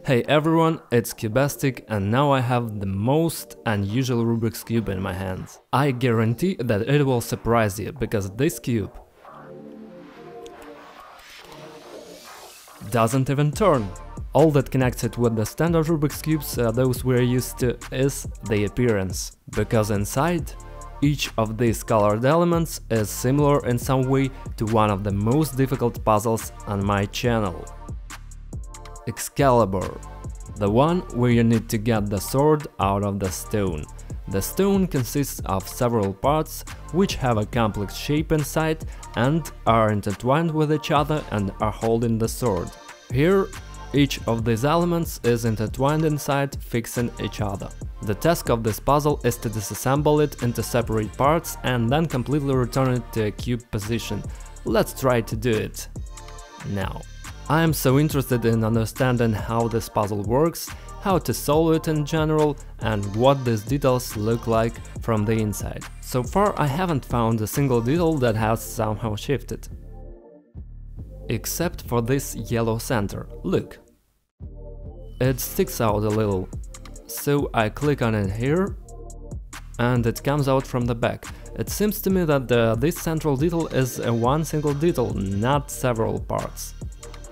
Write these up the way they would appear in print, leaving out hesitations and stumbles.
Hey everyone, it's Cubastic and now I have the most unusual Rubik's Cube in my hands. I guarantee that it will surprise you, because this cube doesn't even turn. All that connects it with the standard Rubik's Cubes, those we're used to, is the appearance. Because inside, each of these colored elements is similar in some way to one of the most difficult puzzles on my channel. Excalibur, the one where you need to get the sword out of the stone. The stone consists of several parts which have a complex shape inside and are intertwined with each other and are holding the sword. Here, each of these elements is intertwined inside, fixing each other. The task of this puzzle is to disassemble it into separate parts and then completely return it to a cube position. Let's try to do it now. I am so interested in understanding how this puzzle works, how to solve it in general, and what these details look like from the inside. So far I haven't found a single detail that has somehow shifted. Except for this yellow center, look. It sticks out a little, so I click on it here, and it comes out from the back. It seems to me that this central detail is one single detail, not several parts.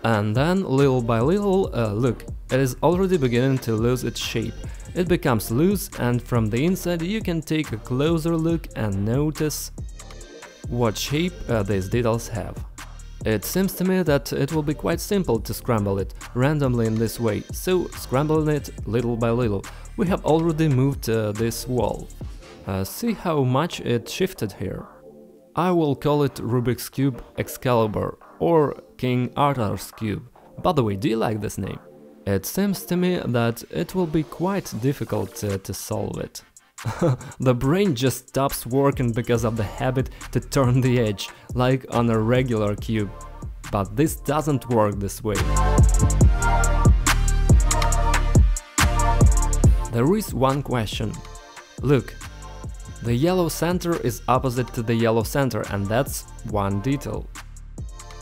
And then, little by little, look, it is already beginning to lose its shape. It becomes loose, and from the inside you can take a closer look and notice what shape these details have. It seems to me that it will be quite simple to scramble it randomly in this way, so scrambling it little by little. We have already moved this wall. See how much it shifted here. I will call it Rubik's Cube Excalibur or King Arthur's Cube. By the way, do you like this name? It seems to me that it will be quite difficult to solve it. The brain just stops working because of the habit to turn the edge, like on a regular cube. But this doesn't work this way. There is one question. Look. The yellow center is opposite to the yellow center, and that's one detail.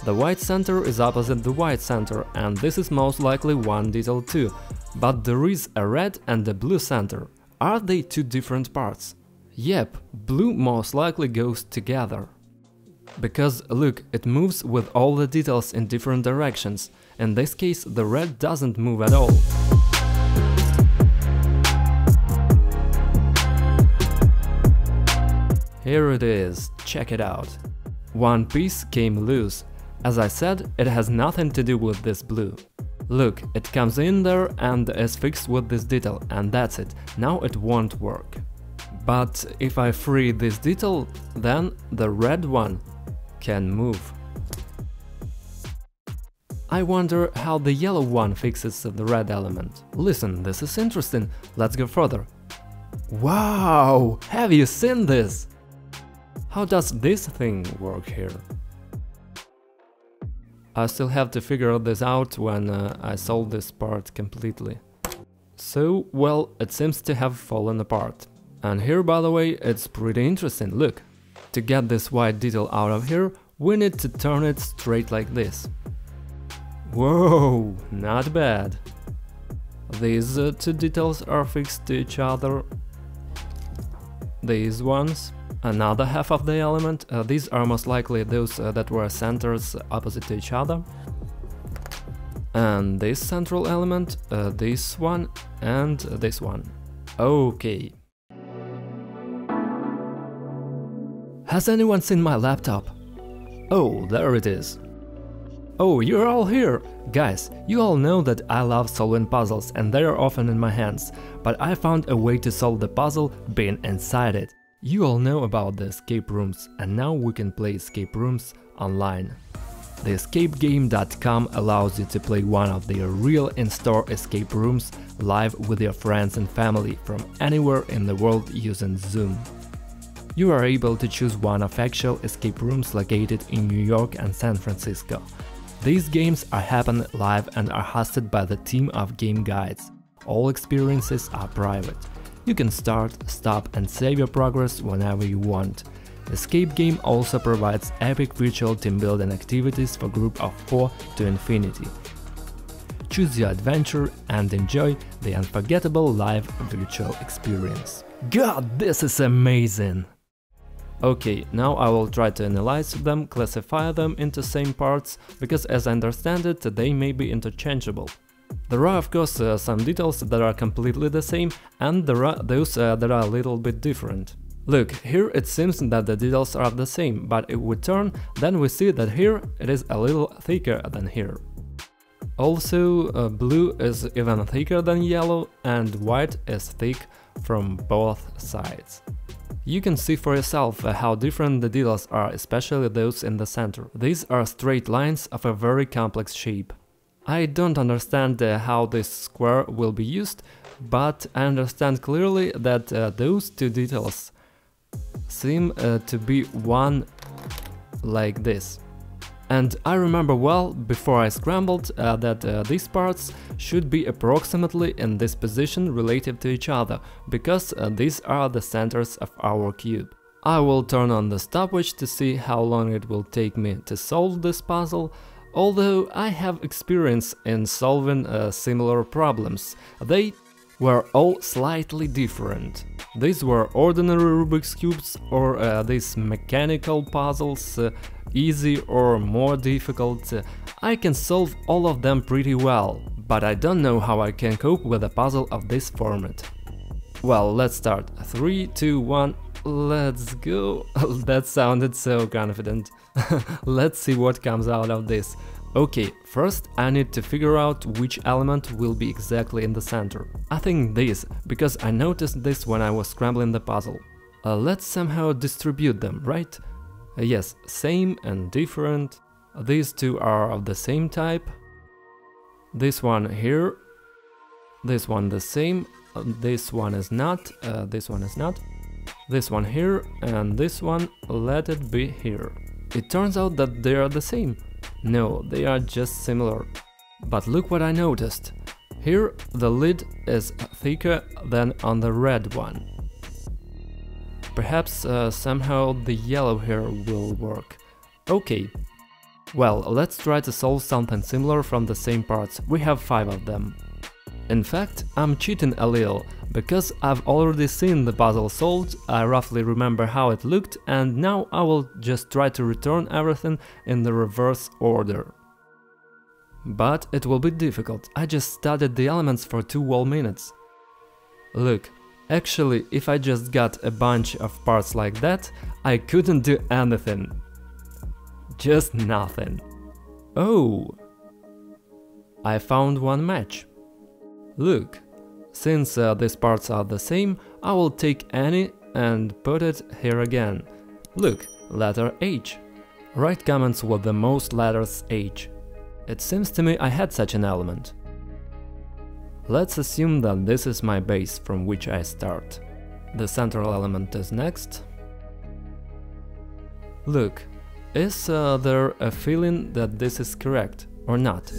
The white center is opposite the white center, and this is most likely one detail too. But there is a red and a blue center. Are they two different parts? Yep, blue most likely goes together. Because look, it moves with all the details in different directions. In this case, the red doesn't move at all. Here it is, check it out. One piece came loose. As I said, it has nothing to do with this blue. Look, it comes in there and is fixed with this detail, and that's it. Now it won't work. But if I free this detail, then the red one can move. I wonder how the yellow one fixes the red element. Listen, this is interesting. Let's go further. Wow! Have you seen this? How does this thing work here? I still have to figure this out when I solve this part completely. So, well, it seems to have fallen apart. And here, by the way, it's pretty interesting, look. To get this white detail out of here, we need to turn it straight like this. Whoa, not bad. These two details are fixed to each other. These ones. Another half of the element, these are most likely those that were centers opposite to each other. And this central element, this one and this one. Okay. Has anyone seen my laptop? Oh, there it is. Oh, you're all here! Guys, you all know that I love solving puzzles and they are often in my hands, but I found a way to solve the puzzle being inside it. You all know about the escape rooms, and now we can play escape rooms online. The escapegame.com allows you to play one of their real in-store escape rooms live with your friends and family from anywhere in the world using Zoom. You are able to choose one of actual escape rooms located in New York and San Francisco. These games are happening live and are hosted by the team of game guides. All experiences are private. You can start, stop and save your progress whenever you want. Escape Game also provides epic virtual team building activities for group of 4 to infinity. choose your adventure and enjoy the unforgettable live virtual experience. God, this is amazing! Okay, now I will try to analyze them, classify them into same parts, because as I understand it, they may be interchangeable. There are of course some details that are completely the same, and there are those that are a little bit different. Look, here it seems that the details are the same, but if we turn, then we see that here it is a little thicker than here. Also, blue is even thicker than yellow, and white is thick from both sides. You can see for yourself how different the details are, especially those in the center. These are straight lines of a very complex shape. I don't understand how this square will be used, but I understand clearly that those two details seem to be one like this. And I remember well, before I scrambled, that these parts should be approximately in this position relative to each other, because these are the centers of our cube. I will turn on the stopwatch to see how long it will take me to solve this puzzle, although I have experience in solving similar problems. They were all slightly different. These were ordinary Rubik's cubes or these mechanical puzzles, easy or more difficult. I can solve all of them pretty well, but I don't know how I can cope with a puzzle of this format. Well, let's start. 3, 2, 1, let's go. That sounded so confident. Let's see what comes out of this. Okay, first I need to figure out which element will be exactly in the center. I think this, because I noticed this when I was scrambling the puzzle. Let's somehow distribute them, right? Yes, same and different. These two are of the same type. This one here. This one the same. This one is not. This one is not. This one here and this one, let it be here. It turns out that they are the same. No, they are just similar. But look what I noticed. Here the lid is thicker than on the red one. Perhaps somehow the yellow here will work. Okay. Well, let's try to solve something similar from the same parts. We have 5 of them. In fact, I'm cheating a little, because I've already seen the puzzle solved, I roughly remember how it looked, and now I will just try to return everything in the reverse order. But it will be difficult, I just studied the elements for 2 whole minutes. Look, actually, if I just got a bunch of parts like that, I couldn't do anything. Just nothing. Oh! I found one match. Look, since these parts are the same, I will take any and put it here again. Look, letter H. Write comments with the most letters H. It seems to me I had such an element. Let's assume that this is my base from which I start. The central element is next. Look, is there a feeling that this is correct or not?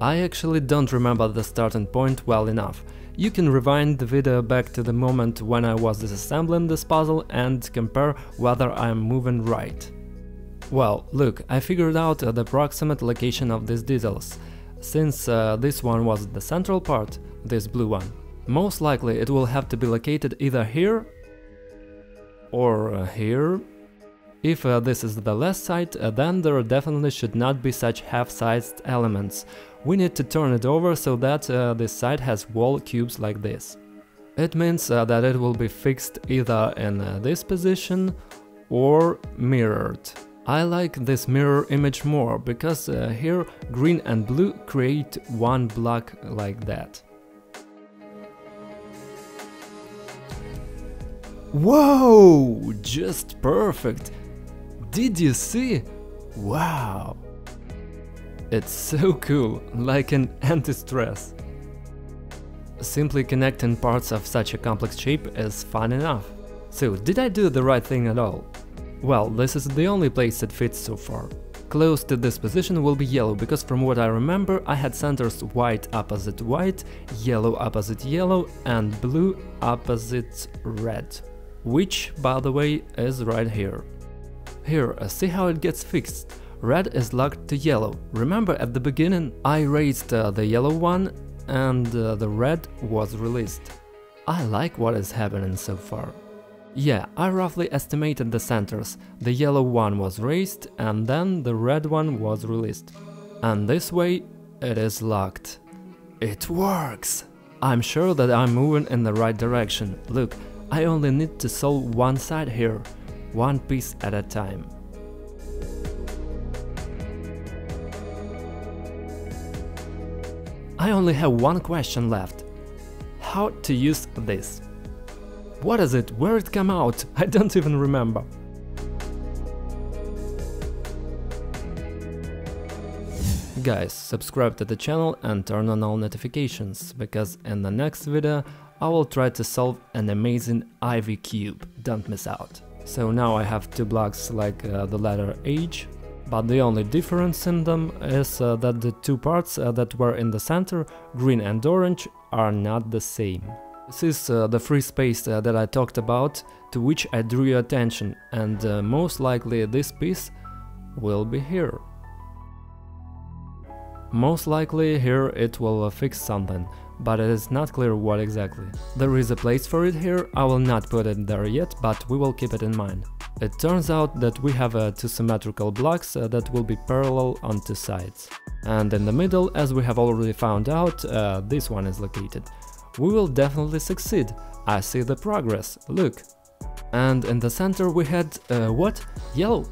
I actually don't remember the starting point well enough. You can rewind the video back to the moment when I was disassembling this puzzle and compare whether I'm moving right. Well, look, I figured out the approximate location of these details. Since this one was the central part, this blue one, most likely it will have to be located either here or here. If this is the left side, then there definitely should not be such half-sized elements. We need to turn it over so that this side has wall cubes like this. It means that it will be fixed either in this position or mirrored. I like this mirror image more, because here green and blue create one block like that. Whoa! Just perfect! Did you see? Wow! It's so cool, like an anti-stress. Simply connecting parts of such a complex shape is fun enough. So, did I do the right thing at all? Well, this is the only place it fits so far. Close to this position will be yellow, because from what I remember I had centers white opposite white, yellow opposite yellow and blue opposite red. Which, by the way, is right here. Here, see how it gets fixed. Red is locked to yellow. Remember at the beginning I raised the yellow one and the red was released. I like what is happening so far. Yeah, I roughly estimated the centers. The yellow one was raised and then the red one was released. And this way it is locked. It works! I'm sure that I'm moving in the right direction. Look, I only need to solve one side here, one piece at a time. I only have one question left. How to use this? What is it? Where it come out? I don't even remember. Guys, subscribe to the channel and turn on all notifications, because in the next video I will try to solve an amazing Ivy cube. Don't miss out. So now I have two blocks like the letter H, but the only difference in them is that the two parts that were in the center, green and orange, are not the same. This is the free space that I talked about, to which I drew your attention, and most likely this piece will be here. Most likely here it will fix something, but it is not clear what exactly. There is a place for it here, I will not put it there yet, but we will keep it in mind. It turns out that we have two symmetrical blocks that will be parallel on two sides. And in the middle, as we have already found out, this one is located. We will definitely succeed. I see the progress, look. And in the center we had, what? Yellow,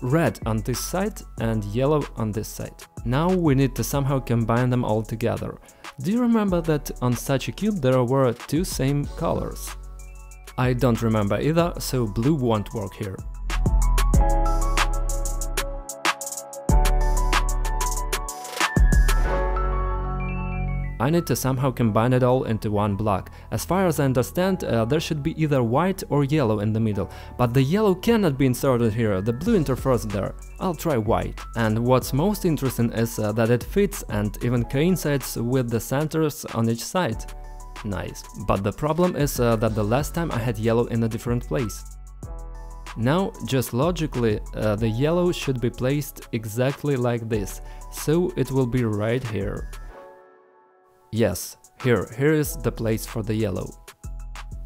red on this side and yellow on this side. Now we need to somehow combine them all together. Do you remember that on such a cube there were two same colors? I don't remember either, so blue won't work here. I need to somehow combine it all into one block. As far as I understand, there should be either white or yellow in the middle, but the yellow cannot be inserted here, the blue interferes there. I'll try white. And what's most interesting is that it fits and even coincides with the centers on each side. Nice. But the problem is that the last time I had yellow in a different place. Now, just logically, the yellow should be placed exactly like this, so it will be right here. Yes, here is the place for the yellow.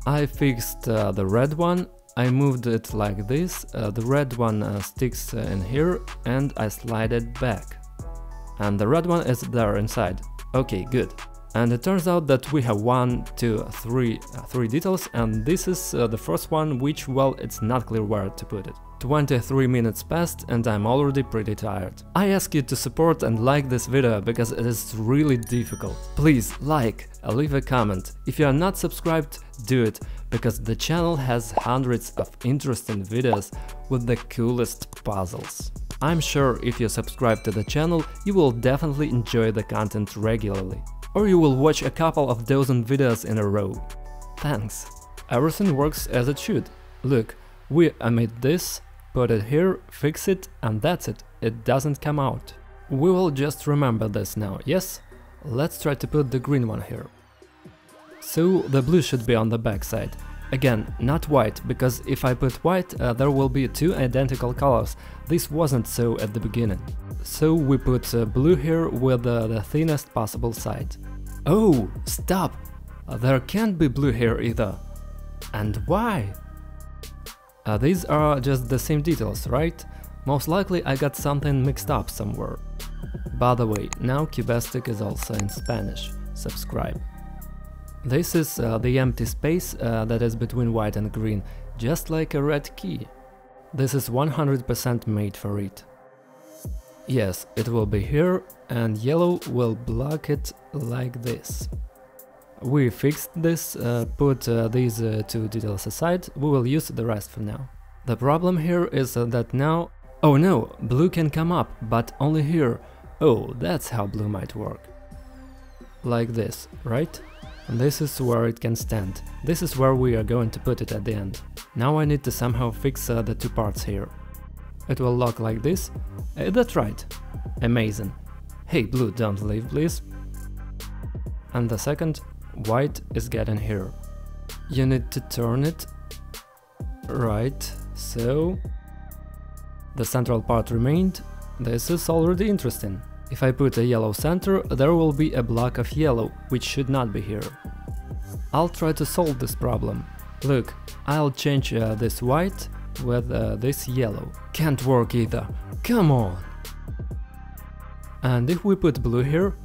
I fixed the red one, I moved it like this, the red one sticks in here and I slide it back. And the red one is there inside. Okay, good. And it turns out that we have three details, and this is the first one, which, well, it's not clear where to put it. 23 minutes passed and I'm already pretty tired. I ask you to support and like this video, because it is really difficult. Please like, leave a comment. If you are not subscribed, do it, because the channel has hundreds of interesting videos with the coolest puzzles. I'm sure if you subscribe to the channel, you will definitely enjoy the content regularly. Or you will watch a couple of dozen videos in a row. Thanks. Everything works as it should. Look, we emit this, put it here, fix it, and that's it. It doesn't come out. We will just remember this now, yes? Let's try to put the green one here. So the blue should be on the back side. Again, not white, because if I put white, there will be two identical colors. This wasn't so at the beginning. So we put blue here with the thinnest possible side. Oh, stop! There can't be blue here either. And why? These are just the same details, right? Most likely I got something mixed up somewhere. By the way, now Cubastic is also in Spanish. Subscribe. This is the empty space that is between white and green, just like a red key. This is 100% made for it. Yes, it will be here, and yellow will block it like this. We fixed this, put these two details aside, we will use the rest for now. The problem here is that now... Oh no, blue can come up, but only here. Oh, that's how blue might work. Like this, right? And this is where it can stand. This is where we are going to put it at the end. Now I need to somehow fix the two parts here. It will lock like this. That's right. Amazing. Hey, blue, don't leave, please. And the second, white is getting here. You need to turn it. Right, so... The central part remained. This is already interesting. If I put a yellow center, there will be a block of yellow, which should not be here. I'll try to solve this problem. Look, I'll change this white with this yellow. Can't work either. Come on! And if we put blue here...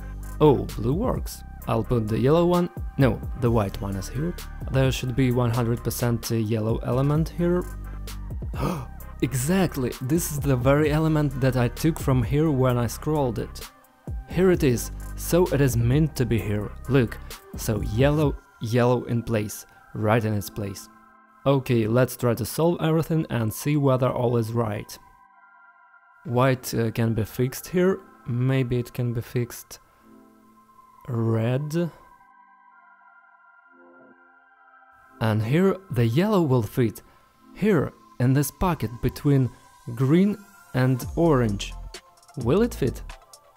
Oh, blue works. I'll put the yellow one... No, the white one is here. There should be 100% yellow element here. Exactly! This is the very element that I took from here when I scrolled it. Here it is. So it is meant to be here. Look. So yellow, yellow in place. Right in its place. Okay, let's try to solve everything and see whether all is right. White can be fixed here. Maybe it can be fixed... red. And here the yellow will fit. Here, in this pocket between green and orange. Will it fit?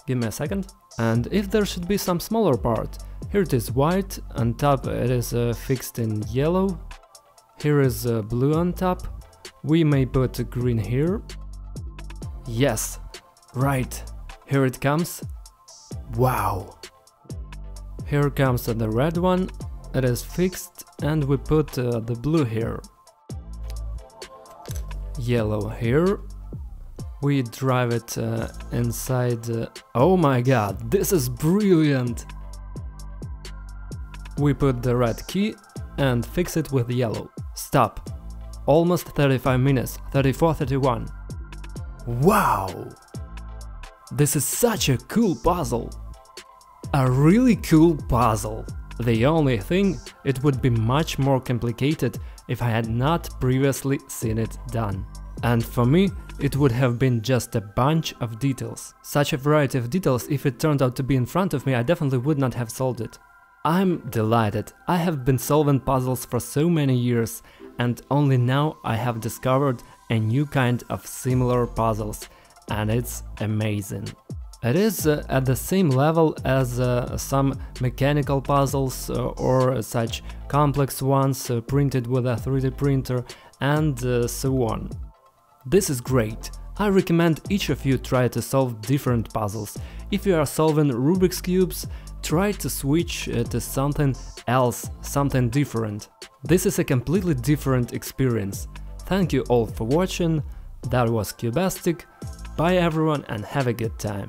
Give me a second. And if there should be some smaller part. Here it is white, on top it is fixed in yellow. Here is blue on top. We may put green here. Yes, right. Here it comes. Wow. Here comes the red one. It is fixed and we put the blue here. Yellow here. We drive it inside. Oh my god, this is brilliant! We put the red key and fix it with yellow. Stop. Almost 35 minutes, 34-31. Wow! This is such a cool puzzle! A really cool puzzle! The only thing, it would be much more complicated if I had not previously seen it done. And for me, it would have been just a bunch of details. Such a variety of details, if it turned out to be in front of me, I definitely would not have solved it. I'm delighted. I have been solving puzzles for so many years, and only now I have discovered a new kind of similar puzzles, and it's amazing. It is at the same level as some mechanical puzzles or such complex ones printed with a 3D printer and so on. This is great. I recommend each of you try to solve different puzzles. If you are solving Rubik's cubes, try to switch to something else, something different. This is a completely different experience. Thank you all for watching. That was Cubastic. Bye everyone and have a good time.